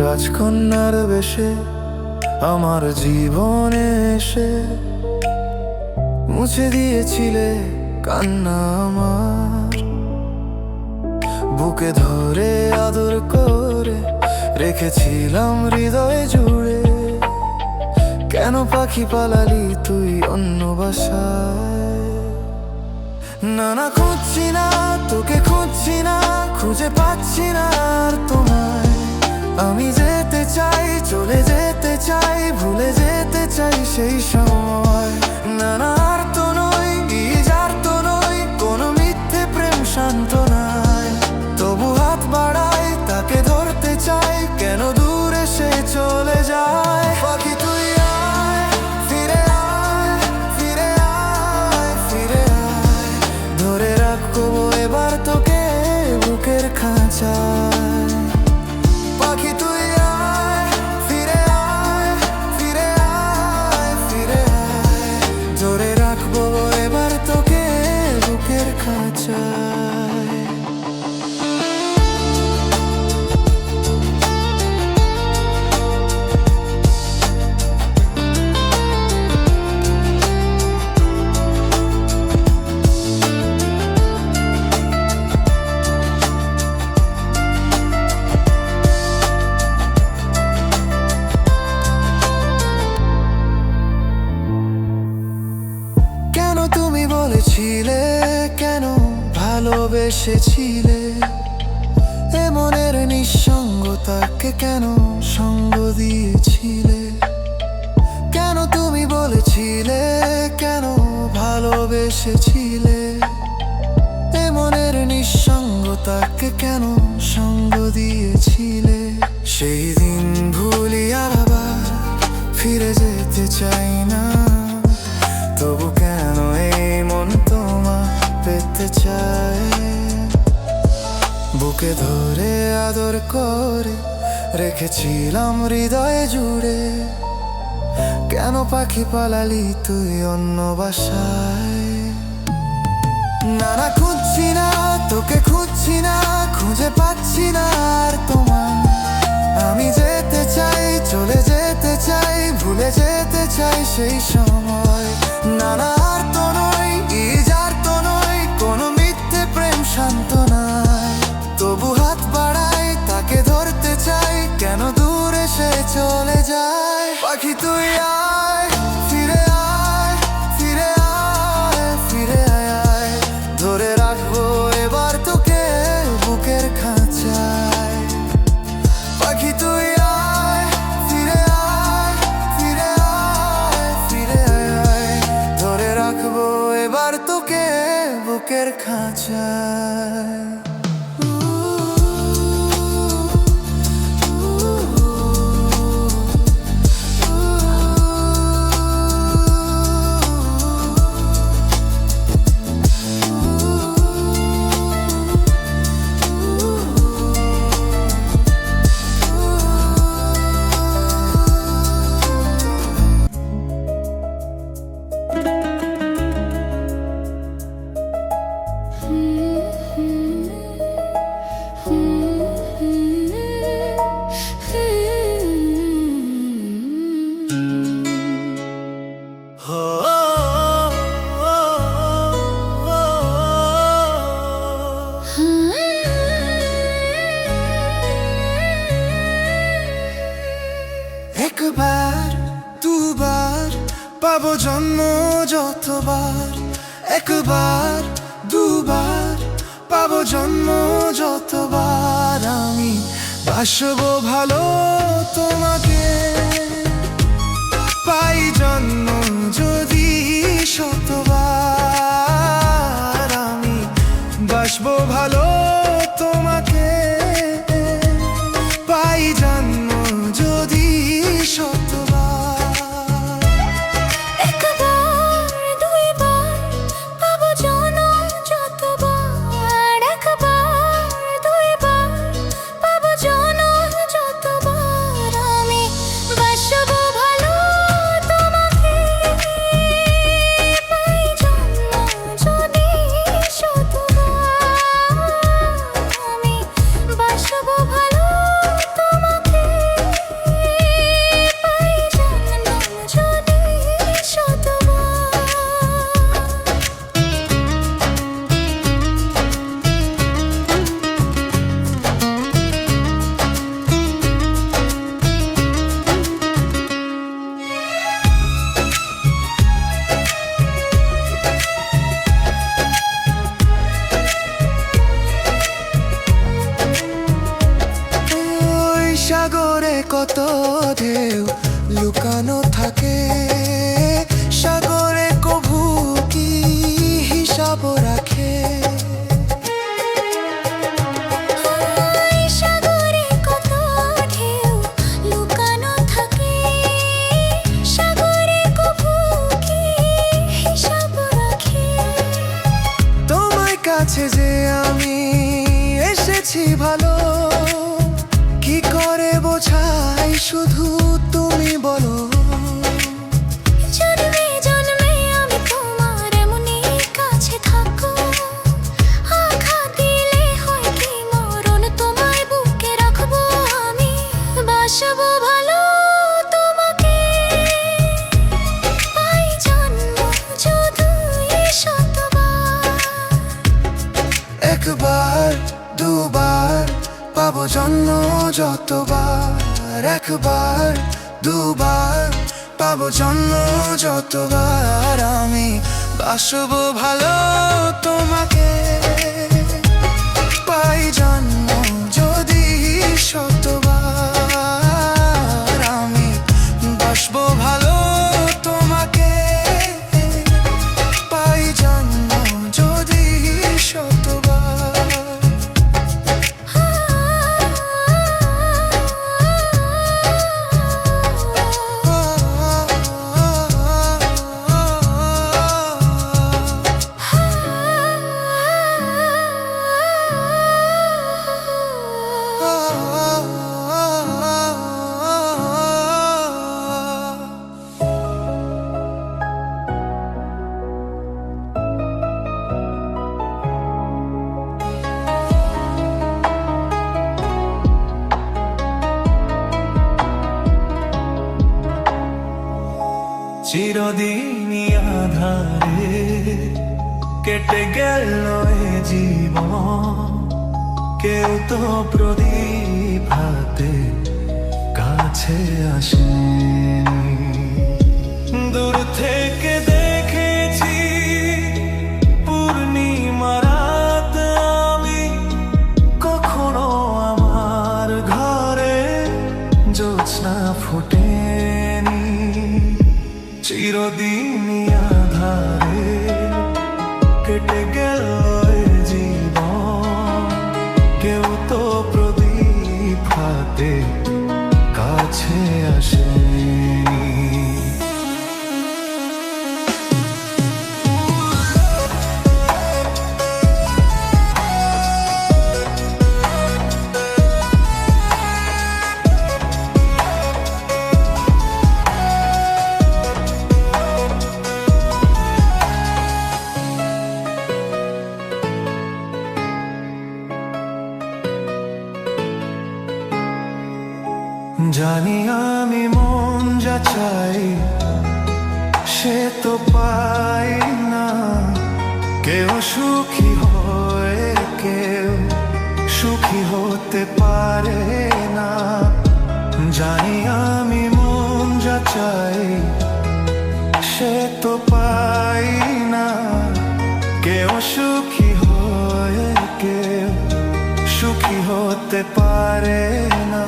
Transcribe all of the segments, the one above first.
রাজকন্যার বেশে আমার জীবনে এসে মুছে দিয়েছিলে কান্না আমার। বুকে ধরে আদর করে রেখেছিলাম হৃদয় জুড়ে। কেন পাখি পালালি তুই অন্য বাসায়? না না, খুঁজছি না তোকে, খুঁজছি না, খুঁজে পাচ্ছি না আর তোমায়। আমি যেতে চাই, চলে যেতে চাই, ভুলে যেতে চাই সেই সময়। না না, আর তো নই, যার তো নই, কোনো মিথ্যে প্রেম শান্ত নাই। তবু হাত বাড়াই, তাকে ধরতে চাই, কেন দূরে সে চলে যায়। পাখি তুই আয়, ফিরে আয়, ফিরে আয়, ফিরে আয়। ধরে রাখবো এবার তোকে বুকের খাঁচায়। পাখি তুই আয়, ফিরে আয়, ফিরে আয়, ফিরে আয়। ধরে রাখবো এবার তোকে বুকের খাঁচায়। বলেছিলে কেন ভালোবেসেছিলে, এ মনের নিঃসঙ্গতাকে কেন সঙ্গ দিয়েছিলে? কেন তুমি বলেছিলে কেন ভালোবেসেছিলে, এ মনের নিঃসঙ্গতাকে কেন সঙ্গ দিয়েছিলে? সেই দিন ভুলি আর আবার ফিরে যেতে চাই না। তবু কেন এই মন তোমায় পেতে চায়? বুকে ধরে আদর করে রেখেছিলাম হৃদয়ে জুড়ে। কেন পাখি পালালি তুই অন্য বাসায়? না না, খুঁজছি না তোকে, খুঁজছি না, খুঁজে পাচ্ছি না আর তোমায়। আমি যেতে চাই, চলে যেতে চাই, ভুলে যেতে চাই সেই সময়। না না, আর তো নই, যার তো নই, কোনো মিথ্যে প্রেম শান্ত নাই। তবু হাত বাড়াই, তাকে ধরতে চাই, কেন দূরে সে চলে যায়। পাখি তুই আয়, ফিরে আয়, ফিরে আয়, ফিরে আয়। ধরে রাখবো এবার তোকে বুকের খাঁচায়। পাখি তুই আয়, ফিরে আয়, ফিরে আয়, ফিরে আয়। ধরে রাখবো এবার তোকে বুকের খাঁচায়। একবার দুবার পাবো জন্ম যতবার, একবার দুবার পাবো জন্ম যতবার। আমি বাসবো ভালো তোমাকে, পাই জন্ম যদি শতবার। আমি বাসবো ভালো তোমাকে, পাই জন্ম যদি শতবার। একবার দুইবার পাবো জন্ম যতবার, একবার দুইবার পাবো জন্ম যতবার। আমি বাসবো ভালো তোমাকে, কত ঢেউ লুকানো থাকে, সাগরে কভু কি হিসাব রাখে। সাগরে কত ঢেউ লুকানো থাকে, সাগরে কভু কি হিসাব রাখে। তোমার কাছে যে আমি এসেছি ভালো, কি করে বোঝাই শুধু তুমি বলো। জন্মে জন্মে আমি তোমার এমনি কাছে থাকো, আঘাত দিলে হয় কি মরণ তোমায় বুকে রাখবো আমি, বাসবো ভালো তোমাকে পাই জন্ম যদি শতবার। একবার দুবার পাবো জন্ম যতবার, একবার দুবার পাবো জন্ম যতবার। আমি বাসবো ভালো তোমাকে পাই জন্ম যদি শতবার। আমি বাসবো ভালো তোমাকে পাই জন্ম যদি শতবার। চিরদিনই আধারে কেটে গেল এ জীবন, কেউ তো প্রদীপ হাতে কাছে আসেনি। দূর থেকে দেখেছি পূর্ণিমা রাত আমি, কখনো আমার ঘরে জ্যোৎস্না ফোটেনি। চিরদিনই আধারে কেটে গেল এ জীবন, কেউ তো প্রদীপ হাতে কাছে আসেনি। জানি আমি মন যা চাই সে তো পাই না, কেউ সুখী হয় কেউ সুখী হতে পারে না। জানি আমি মন যা চাই সে তো পাই না, কেউ সুখী হয় কেউ সুখী হতে পারে না।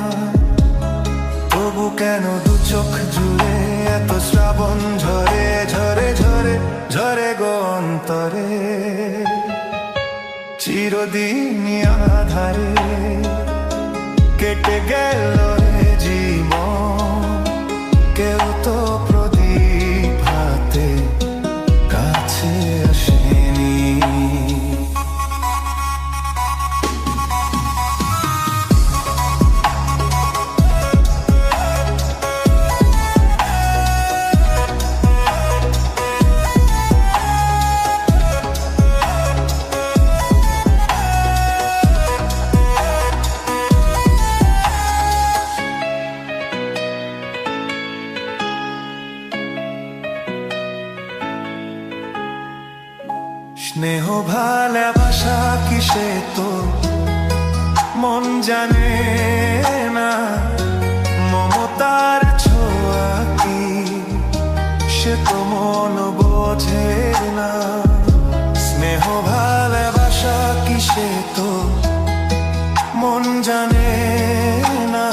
তবু কেন দু চোখ জুড়ে এত শ্রাবণ ঝরে ঝরে ঝরে ঝরে গো অন্তরে। চিরদিনই আধারে কেটে গেল এ জীবন, কেউ তো প্রদীপ হাতে কাছে আসেনি। স্নেহ ভালোবাসা কিসে তো মন জানে না, মমতার ছোঁয়া কি সে তো মন বোঝে না। স্নেহ ভালোবাসা কিসে তো মন জানে না,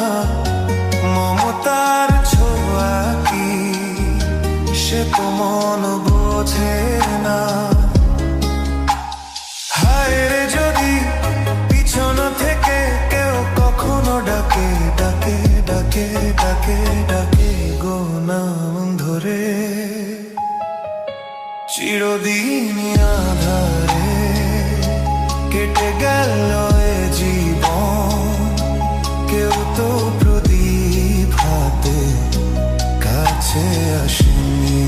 চিরদিন আধারে কেটে গেল এ জীবন, কেউ তো প্রদীপ হাতে কাছে আসেনি।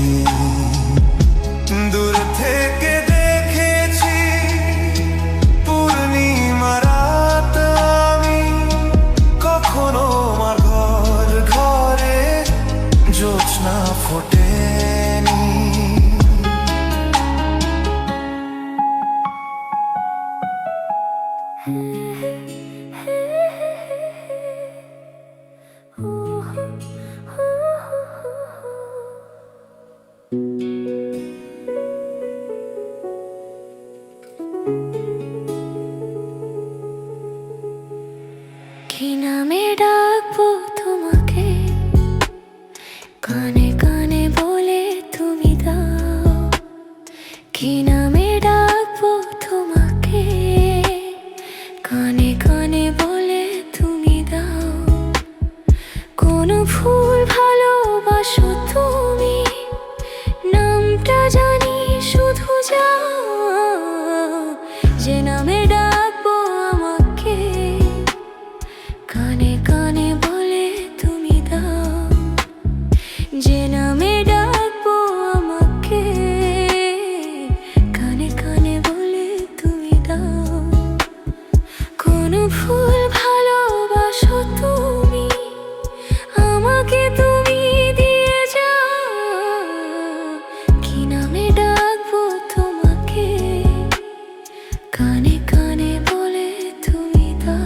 দূর থেকে দেখেছি পূর্ণিমা রাত আমি, কখনো আমার ঘর ঘরে জ্যোৎস্না ফোটেনি। কি নামে ডাকবো তোমাকে, কানে কানে বলে তুমি দাও। কি নামে ডাকবো তোমাকে, কানে কানে বলে তুমি দাও। কোন ফুল ভালোবাসো তুমি, নামটা জানি শুধু যাও। যে নামে ডাকবো আমাকে, কানে কানে বলে তুমি দাও। যে নামে ডাকবো আমাকে, কানে কানে বলে তুমি দাও। কোন ফুল ভালোবাসো তুমি, আমাকে তুমি দিয়ে যাও। কি নামে ডাকবো তোমাকে, কানে কানে বলে তুমি দাও।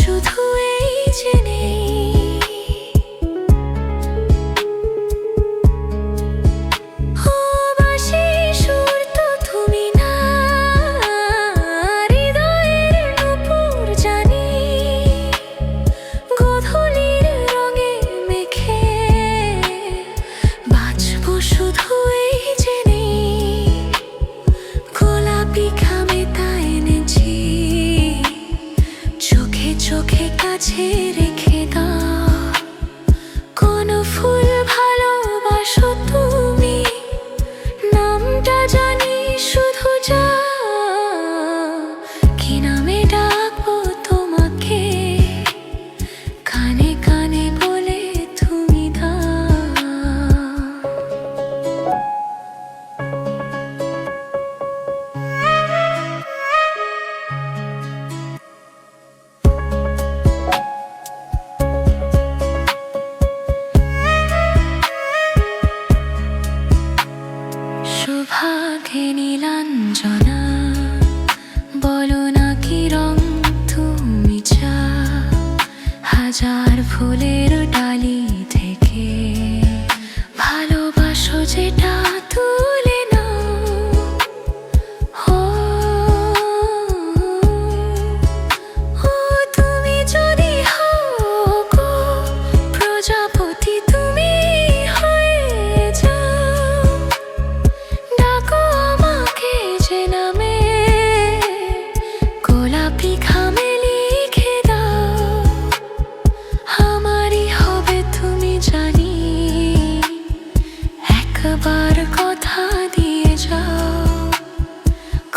শুধু এই জেনে বাঁশি সুর তো তুমি না, হৃদয়ের নূপুর জানি। গোধূলির রঙে মেখে বাঁচবো শুধু এই জেনে। গোলাপি খামে তা এনেছি, চোখে চোখে কাছে রেখে দাও। কোন ফুল ভালোবাসো তুমি, নামটা জানি শুধু যাও। কি নামে ডাকবো তোমাকে, কানে কানে বলে তুমি দাও। সুভাগে নীলাঞ্জনা, বলো না কি রং তুমি চাও। হাজার ফুলের ডালি থেকে ভালোবাসো যেটা তুলে নাও। ও তুমি যদি হও গো প্রজাপতি, তুমি হয়ে যাও। ডাকো আমাকে যে নামে, গোলাপি খামে লিখে দাও। আমারই হবে তুমি জানি, একবার কথা দিয়ে যাও।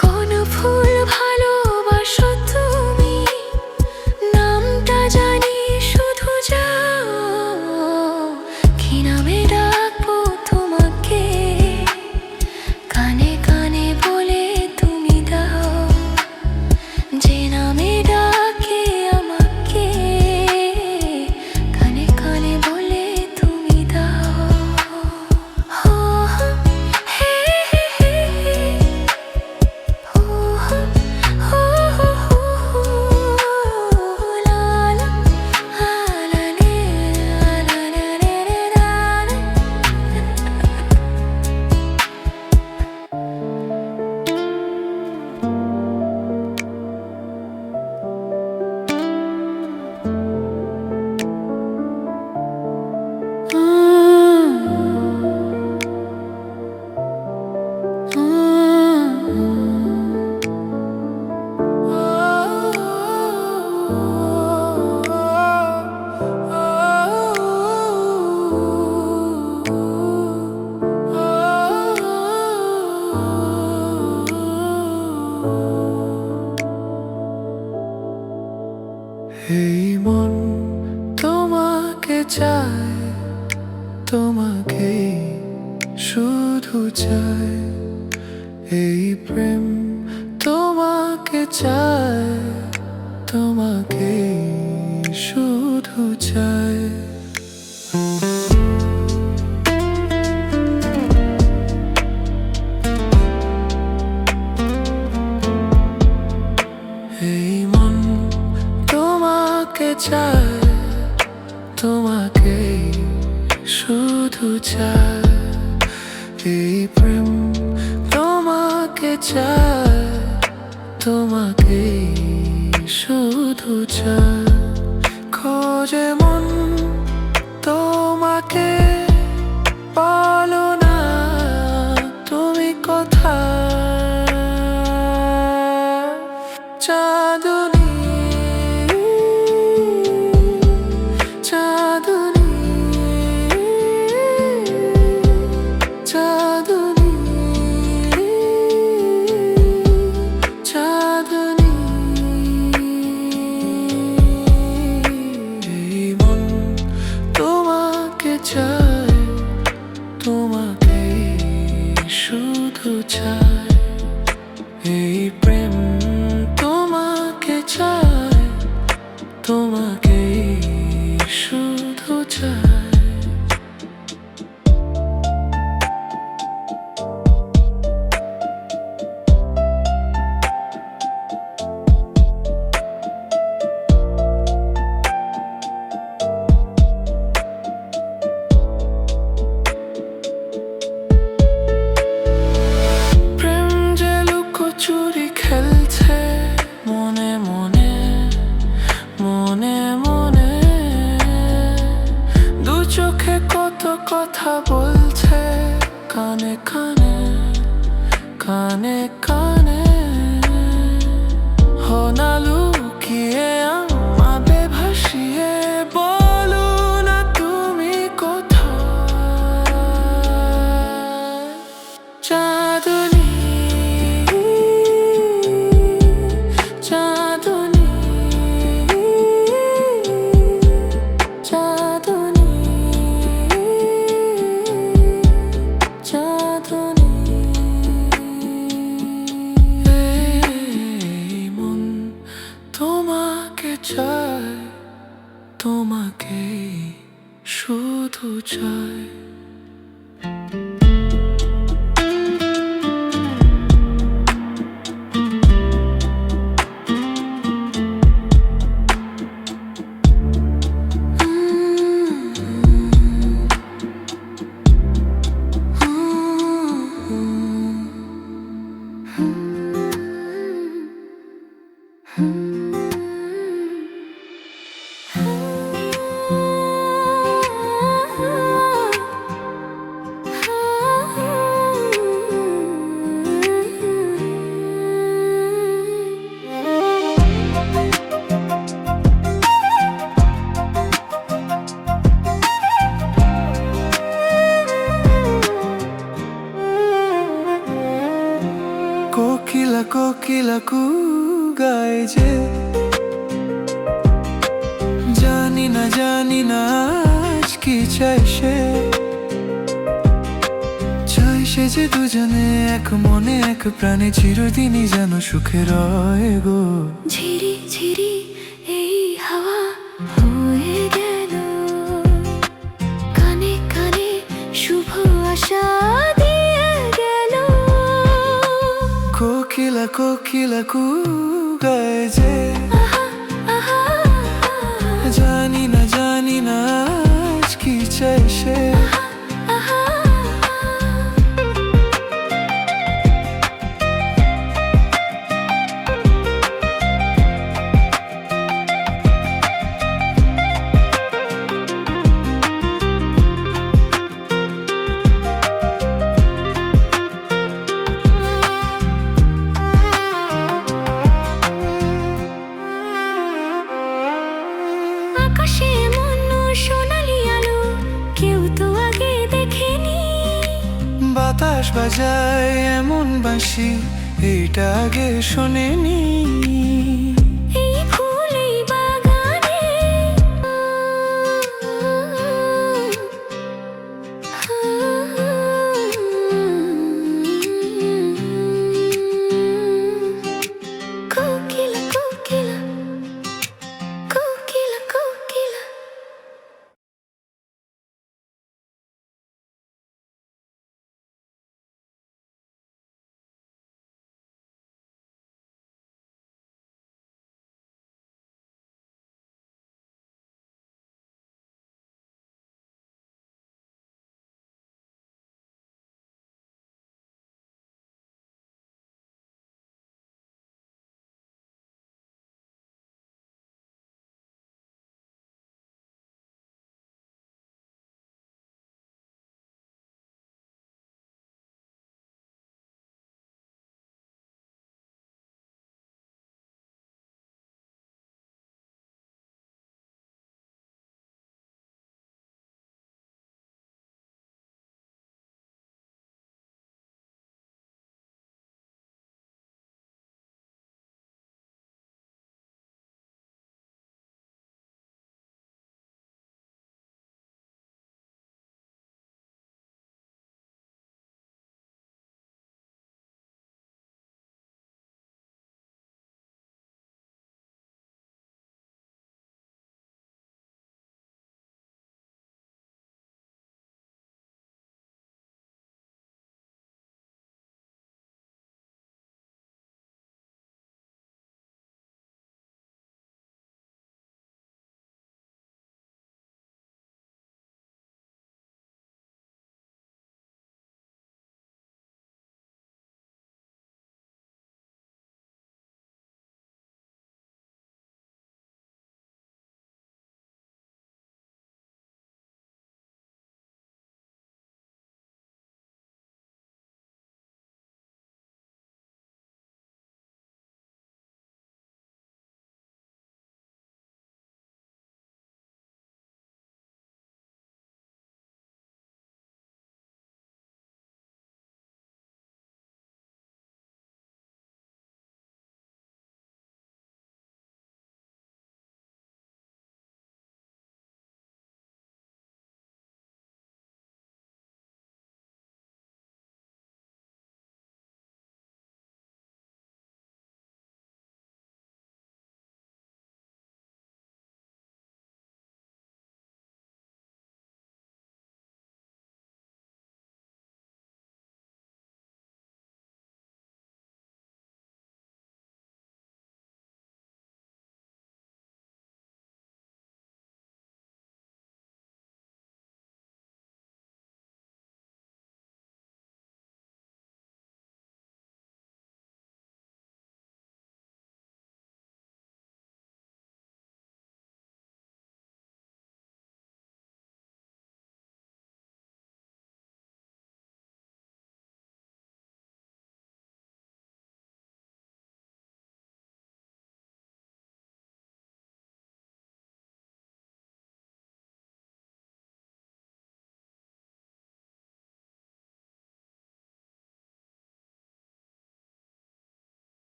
কোন ফুল ভালোবাসো তুমি, নামটা জানি শুধু যাও। কি নামে ডাকবো তোমাকে, কানে কানে বলে তুমি দাও। যে নামে এই মন তোমাকে চায়, তোমাকে শুধু চায়। এই প্রেম তোমাকে চায়, তোমাকে শুধু চায়। এই মন তোমাকে চায়, তোমাকে শুধু চায়। এই প্রেম তোমাকে চায়, তোমাকে শুধু চায়। খোঁজে মন তোমাকে, বলো না তুমি কোথায়। চাঁদনী, চাঁদনী, চাঁদনী, চাঁদনী। এই মন তোমাকে চায়, তোমাকে শুধু চায়। এই প্রেম তোমাকে চায়, তোমাকে শুধু চায়। প্রেম যে লুকোচুরি খেলছে মনে মনে, মনে মনে। দু চোখে কত কথা বলছে কানে কানে, কানে কানে। হো না লুকিয়ে আমাদের ভাসিয়ে, বলো না তুমি কোথায়। চাঁদনী, চাঁদনী, চাঁদনী, চাঁদনী। এই মন তোমাকে চায়, তোমাকে শুধু চায়। কোকিলা কোকিলা কু গায় যে, জানি না জানি না আজ কি চাই সে। চাই সে যে দুজনে এক মনে এক প্রাণে চিরদিনই যেন সুখে রয় গো। ঝিরি ঝিরি এই হাওয়া হয়ে গেল, কানে কানে শুভ আশা দিয়ে গেল। কোকিলা কোকিলা কু গায় যে, আহা, আহা, আহা, জানি না আজ কি চাই সে। আহা, আকাশে এমন সোনালি আলো কেউ তো আগে দেখেনি। বাতাস বাজায় এমন বাঁশি, এইটা আগে শোনেনি।